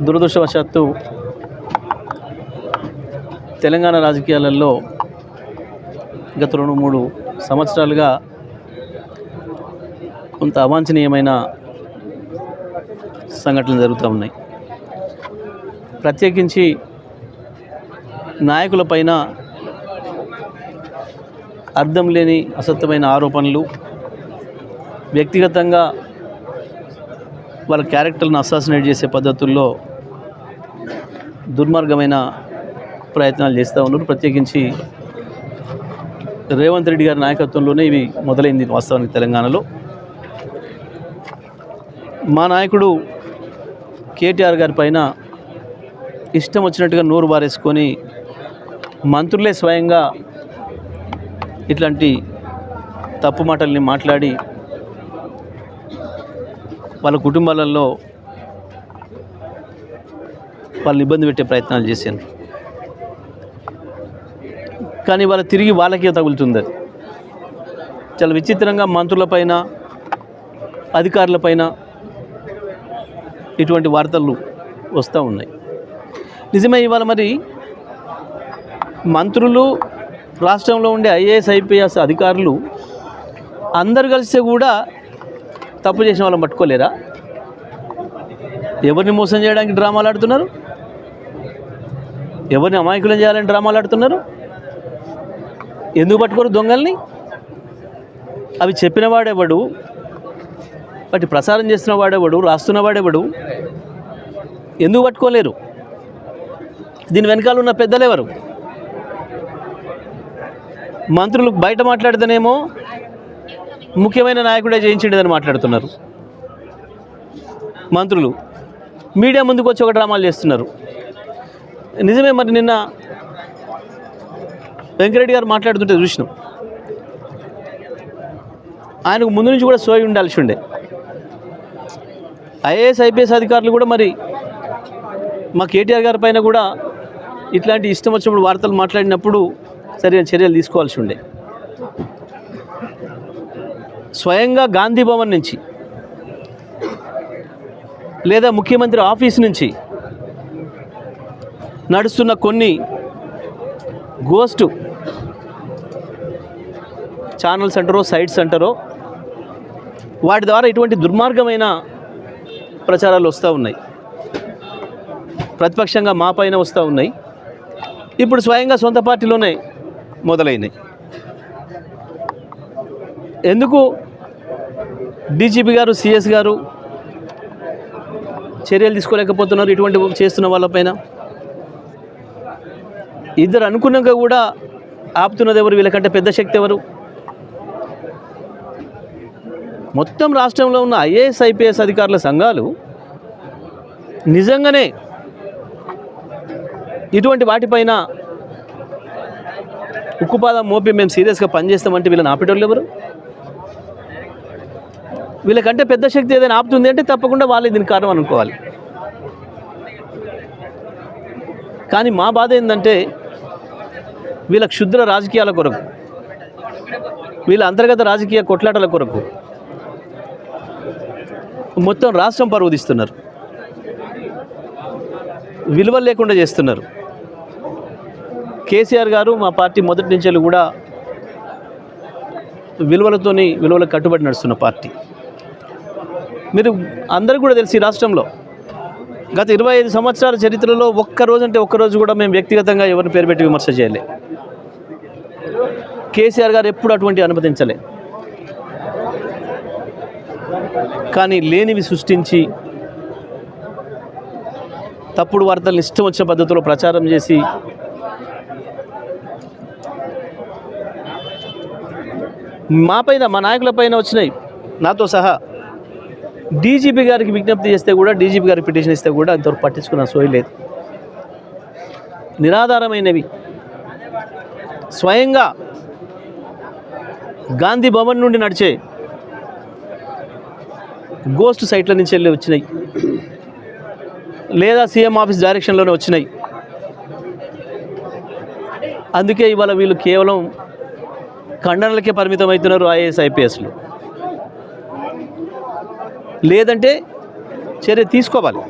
దురదృష్టవశాత్తు తెలంగాణ రాజకీయాలలో గత 2-3 సంవత్సరాలుగా కొంత అవాంఛనీయమైన సంఘటనలు జరుగుతూ ఉన్నాయి. ప్రత్యేకించి నాయకులపైన అర్థం లేని అసత్యమైన ఆరోపణలు, వ్యక్తిగతంగా వాళ్ళ క్యారెక్టర్ను అసాసినేట్ చేసే పద్ధతుల్లో దుర్మార్గమైన ప్రయత్నాలు చేస్తూ ఉన్నారు. ప్రత్యేకించి రేవంత్ రెడ్డి గారి నాయకత్వంలోనే ఇవి మొదలైంది. వాస్తవానికి తెలంగాణలో మా నాయకుడు కేటీఆర్ గారి పైన ఇష్టం వచ్చినట్టుగా నోరు బారేసుకొని మంత్రులే స్వయంగా ఇట్లాంటి తప్పు మాటల్ని మాట్లాడి వాళ్ళ కుటుంబాలలో వాళ్ళని ఇబ్బంది పెట్టే ప్రయత్నాలు చేశాను. కానీ వాళ్ళ తిరిగి వాళ్ళకే తగులుతుంది. అది చాలా విచిత్రంగా మంత్రులపైన, అధికారులపైన ఇటువంటి వార్తలు వస్తూ ఉన్నాయి. నిజమే, ఇవాళ మరి మంత్రులు, రాష్ట్రంలో ఉండే ఐఏఎస్ ఐపీఎస్ అధికారులు అందరు కలిస్తే కూడా తప్పు చేసిన వాళ్ళని పట్టుకోలేరా? ఎవరిని మోసం చేయడానికి డ్రామాలు ఆడుతున్నారు? ఎవరిని అమాయకులను చేయాలని డ్రామాలు ఆడుతున్నారు? ఎందుకు పట్టుకోరు దొంగల్ని? అవి చెప్పిన వాడెవడు, వాటి ప్రసారం చేస్తున్న వాడెవడు, రాస్తున్న వాడెవడు? ఎందుకు పట్టుకోలేరు? దీని వెనకాల ఉన్న పెద్దలెవరు? మంత్రులు బయట మాట్లాడితేనేమో ముఖ్యమైన నాయకుడే చేయించిండేదని మాట్లాడుతున్నారు. మంత్రులు మీడియా ముందుకు వచ్చి ఒక డ్రామాలు చేస్తున్నారు. నిజమే, మరి నిన్న వెంకరెడ్డి గారు మాట్లాడుతుంటే చూసినాం. ఆయనకు ముందు నుంచి కూడా సోయి ఉండాల్సి ఉండే. ఐఏఎస్ ఐపీఎస్ అధికారులు కూడా మరి మా కేటీఆర్ గారి పైన కూడా ఇట్లాంటి ఇష్టం వచ్చినప్పుడు వార్తలు మాట్లాడినప్పుడు సరైన చర్యలు తీసుకోవాల్సి ఉండే. స్వయంగా గాంధీ భవన్ నుంచి లేదా ముఖ్యమంత్రి ఆఫీస్ నుంచి నడుస్తున్న కొన్ని గోస్ట్ ఛానల్స్ అంటారో, సైట్స్ అంటారో, వాటి ద్వారా ఇటువంటి దుర్మార్గమైన ప్రచారాలు వస్తూ ఉన్నాయి. ప్రతిపక్షంగా మా పైన వస్తూ ఉన్నాయి. ఇప్పుడు స్వయంగా సొంత పార్టీలోనే మొదలైనాయి. ఎందుకు డీజీపీ గారు, సిఎస్ గారు చర్యలు తీసుకోలేకపోతున్నారు ఇటువంటి చేస్తున్న వాళ్ళపైన? ఇద్దరు అనుకున్నాక కూడా ఆపుతున్నది ఎవరు? వీళ్ళకంటే పెద్ద శక్తి ఎవరు? మొత్తం రాష్ట్రంలో ఉన్న ఐఏఎస్ ఐపీఎస్ అధికారుల సంఘాలు నిజంగానే ఇటువంటి వాటిపైన ఉక్కుపాదం మోపి మేము సీరియస్గా పనిచేస్తామంటే వీళ్ళని ఆపేటోళ్ళు ఎవరు? వీళ్ళకంటే పెద్ద శక్తి ఏదైనా ఆపుతుంది అంటే తప్పకుండా వాళ్ళే దీనికి కారణం అనుకోవాలి. కానీ మా బాధ ఏంటంటే వీళ్ళ క్షుద్ర రాజకీయాల కొరకు, వీళ్ళ అంతర్గత రాజకీయ కొట్లాటల కొరకు మొత్తం రాష్ట్రం పరువు తీస్తున్నారు, విలువలు లేకుండా చేస్తున్నారు. కేసీఆర్ గారు మా పార్టీ మొదటి నుంచి కూడా విలువలకు కట్టుబడి నడుస్తున్న పార్టీ. మీరు అందరూ కూడా తెలిసి రాష్ట్రంలో గత 25 సంవత్సరాల చరిత్రలో ఒక్కరోజు కూడా మేము వ్యక్తిగతంగా ఎవరిని పేరు పెట్టి విమర్శ చేయలే. కేసీఆర్ గారు ఎప్పుడు అటువంటి అనుమతించలే. కానీ లేనివి సృష్టించి తప్పుడు వార్తలను ఇష్టం వచ్చిన పద్ధతిలో ప్రచారం చేసి మా నాయకులపైన వచ్చినాయి, నాతో సహా. డీజీపీ గారికి విజ్ఞప్తి చేస్తే కూడా, డీజీపీ గారికి పిటిషన్ ఇస్తే కూడా అంతవరకు పట్టించుకున్న సోయి లేదు. నిరాధారమైనవి స్వయంగా గాంధీ భవన్ నుండి నడిచే గోస్ట్ సైట్ల నుంచి వెళ్ళి వచ్చినాయి, లేదా సీఎం ఆఫీస్ డైరెక్షన్లోనే వచ్చినాయి. అందుకే ఇవాళ వీళ్ళు కేవలం ఖండనలకే పరిమితం అవుతున్నారు ఐఏఎస్ ఐపీఎస్లు. లేదంటే చర్య తీసుకోవాలి.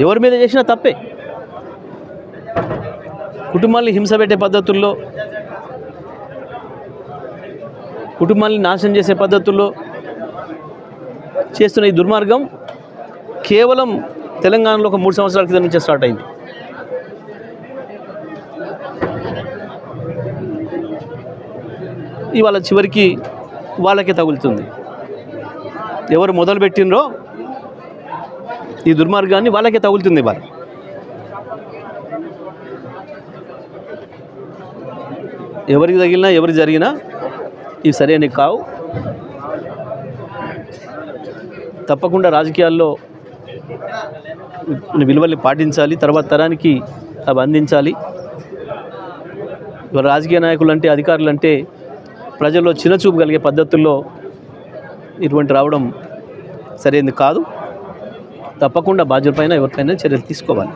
ఎవరి మీద చేసినా తప్పే. కుటుంబాన్ని హింస పెట్టే పద్ధతుల్లో, కుటుంబాన్ని నాశనం చేసే పద్ధతుల్లో చేస్తున్న ఈ దుర్మార్గం కేవలం తెలంగాణలో ఒక 3 సంవత్సరాల క్రితం నుంచే స్టార్ట్ అయింది. ఇవాళ చివరికి వాళ్ళకే తగులుతుంది. ఎవరు మొదలుపెట్టినరో ఈ దుర్మార్గాన్ని వాళ్ళకే తగులుతుంది. ఇవాళ ఎవరికి తగిలినా ఎవరికి జరిగినా ఇవి సరైనవి కావు. తప్పకుండా రాజకీయాల్లో విలువల్ని పాటించాలి, తర్వాత తరానికి అవి అందించాలి. రాజకీయ నాయకులు అంటే, అధికారులు అంటే ప్రజల్లో చిన్నచూపు కలిగే పద్ధతుల్లో ఇటువంటి రావడం సరైనది కాదు. తప్పకుండా బాధ్యులపైన ఎవరిపైన చర్యలు తీసుకోవాలి.